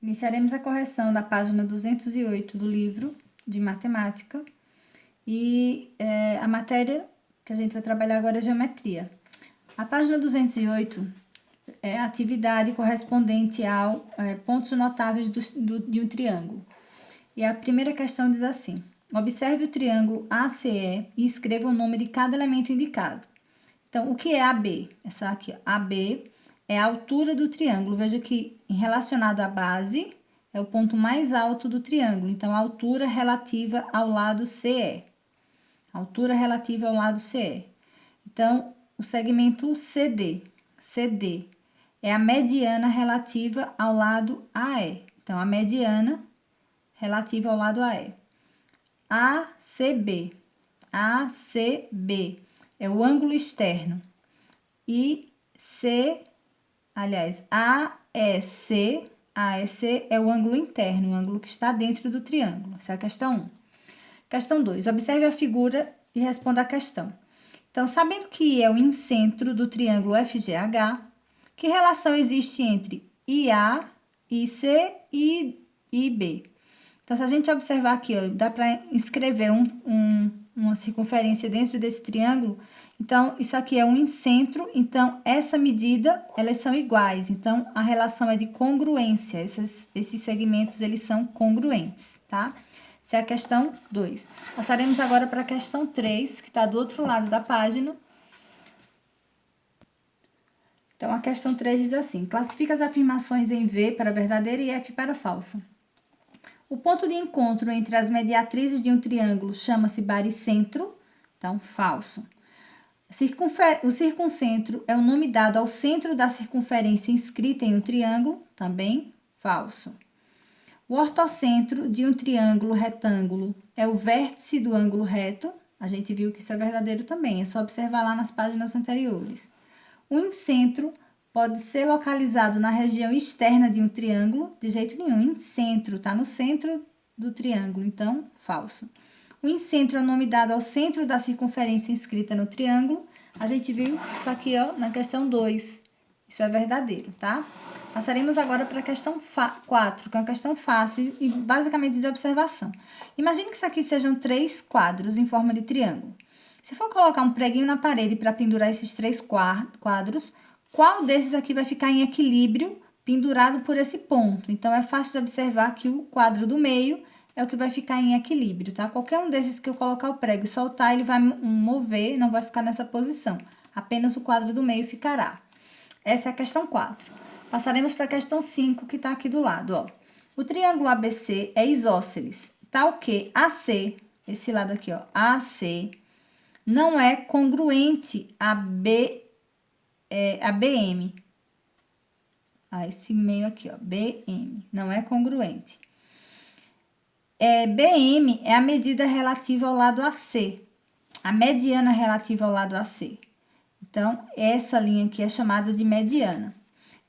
Iniciaremos a correção da página 208 do livro de matemática e a matéria que a gente vai trabalhar agora é geometria. A página 208 é a atividade correspondente ao pontos notáveis de um triângulo. E a primeira questão diz assim: observe o triângulo ACE e escreva o nome de cada elemento indicado. Então, o que é AB? Essa aqui, AB é a altura do triângulo. Veja que, relacionado à base, é o ponto mais alto do triângulo. Então, a altura relativa ao lado CE. Altura relativa ao lado CE. Então, o segmento CD. CD é a mediana relativa ao lado AE. Então, a mediana relativa ao lado AE. ACB. ACB é o ângulo externo. E AEC é o ângulo interno, o ângulo que está dentro do triângulo. Essa é a questão 1. Questão 2. Observe a figura e responda a questão. Então, sabendo que é o incentro do triângulo FGH, que relação existe entre IA, IC e IB? Então, se a gente observar aqui, ó, dá para escrever uma circunferência dentro desse triângulo. Então, isso aqui é um incentro. Então, essa medida, elas são iguais. Então, a relação é de congruência. Esses segmentos, eles são congruentes, tá? Essa é a questão 2. Passaremos agora para a questão 3, que está do outro lado da página. Então, a questão 3 diz assim: classifica as afirmações em V para verdadeira e F para falsa. O ponto de encontro entre as mediatrizes de um triângulo chama-se baricentro, então, falso. O circuncentro é o nome dado ao centro da circunferência inscrita em um triângulo, também, falso. O ortocentro de um triângulo retângulo é o vértice do ângulo reto, a gente viu que isso é verdadeiro também, é só observar lá nas páginas anteriores. O incentro pode ser localizado na região externa de um triângulo, de jeito nenhum. Incentro, está no centro do triângulo, então, falso. O incentro é o nome dado ao centro da circunferência inscrita no triângulo. A gente viu isso aqui, ó, na questão 2. Isso é verdadeiro, tá? Passaremos agora para a questão 4, que é uma questão fácil e basicamente de observação. Imagine que isso aqui sejam 3 quadros em forma de triângulo. Se for colocar um preguinho na parede para pendurar esses 3 quadros, qual desses aqui vai ficar em equilíbrio pendurado por esse ponto? Então, é fácil de observar que o quadro do meio é o que vai ficar em equilíbrio, tá? Qualquer um desses que eu colocar o prego e soltar, ele vai mover, não vai ficar nessa posição. Apenas o quadro do meio ficará. Essa é a questão 4. Passaremos para a questão 5, que está aqui do lado, ó. O triângulo ABC é isósceles, tal que AC, esse lado aqui, ó, AC, não é congruente a BM. Esse meio aqui, ó, BM, não é congruente. BM é a medida relativa ao lado AC, a mediana relativa ao lado AC. Então, essa linha aqui é chamada de mediana.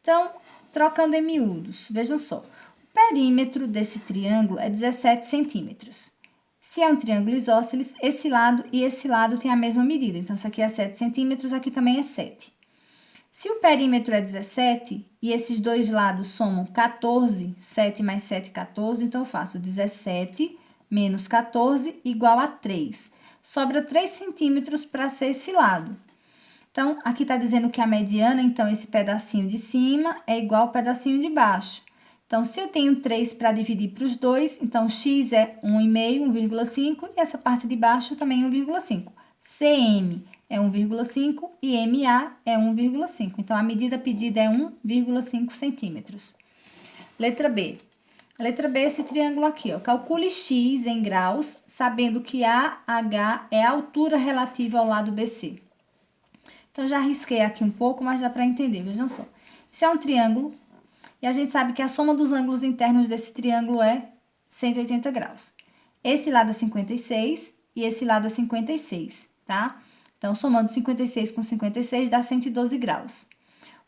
Então, trocando em miúdos, vejam só. O perímetro desse triângulo é 17 centímetros. Se é um triângulo isósceles, esse lado e esse lado tem a mesma medida. Então, isso aqui é 7 centímetros, aqui também é 7. Se o perímetro é 17 e esses dois lados somam 14, 7 mais 7, 14, então eu faço 17 menos 14 igual a 3. Sobra 3 centímetros para ser esse lado. Então, aqui está dizendo que a mediana, então, esse pedacinho de cima é igual ao pedacinho de baixo. Então, se eu tenho 3 para dividir para os dois, então x é 1,5, 1,5, e essa parte de baixo também 1,5. CM é 1,5 e MA é 1,5. Então, a medida pedida é 1,5 centímetros. Letra B. A letra B é esse triângulo aqui, ó. Calcule x em graus, sabendo que AH é a altura relativa ao lado BC. Então, já risquei aqui um pouco, mas dá para entender, vejam só. Isso é um triângulo, e a gente sabe que a soma dos ângulos internos desse triângulo é 180 graus. Esse lado é 56 e esse lado é 56, tá? Então, somando 56 com 56 dá 112 graus.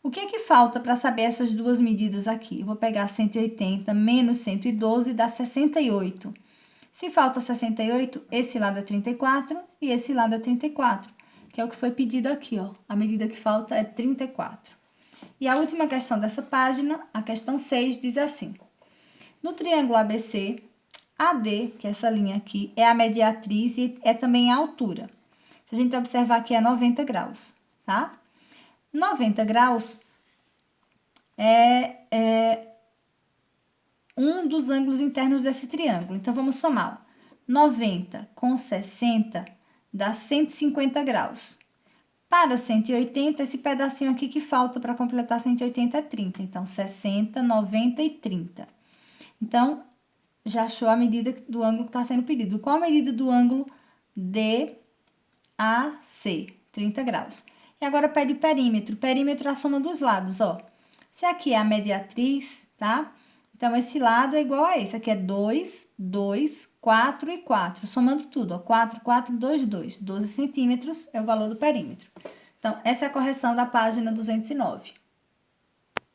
O que é que falta para saber essas duas medidas aqui? Eu vou pegar 180 menos 112 dá 68. Se falta 68, esse lado é 34 e esse lado é 34, que é o que foi pedido aqui, ó. A medida que falta é 34. E a última questão dessa página, a questão 6, diz assim: No triângulo ABC, AD, que é essa linha aqui, é a mediatriz e é também a altura. Se a gente observar aqui, é 90 graus, tá? 90 graus é um dos ângulos internos desse triângulo. Então, vamos somar. 90 com 60 dá 150 graus. Para 180, esse pedacinho aqui que falta para completar 180 é 30. Então, 60, 90 e 30. Então, já achou a medida do ângulo que está sendo pedido. Qual a medida do ângulo DAC? 30 graus. E agora pede o perímetro. Perímetro é a soma dos lados, ó. Se aqui é a mediatriz, tá? Então, esse lado é igual a esse. Aqui é 2, 2, 4 e 4. Somando tudo, ó. 4, 4, 2, 2. 12 centímetros é o valor do perímetro. Então, essa é a correção da página 209.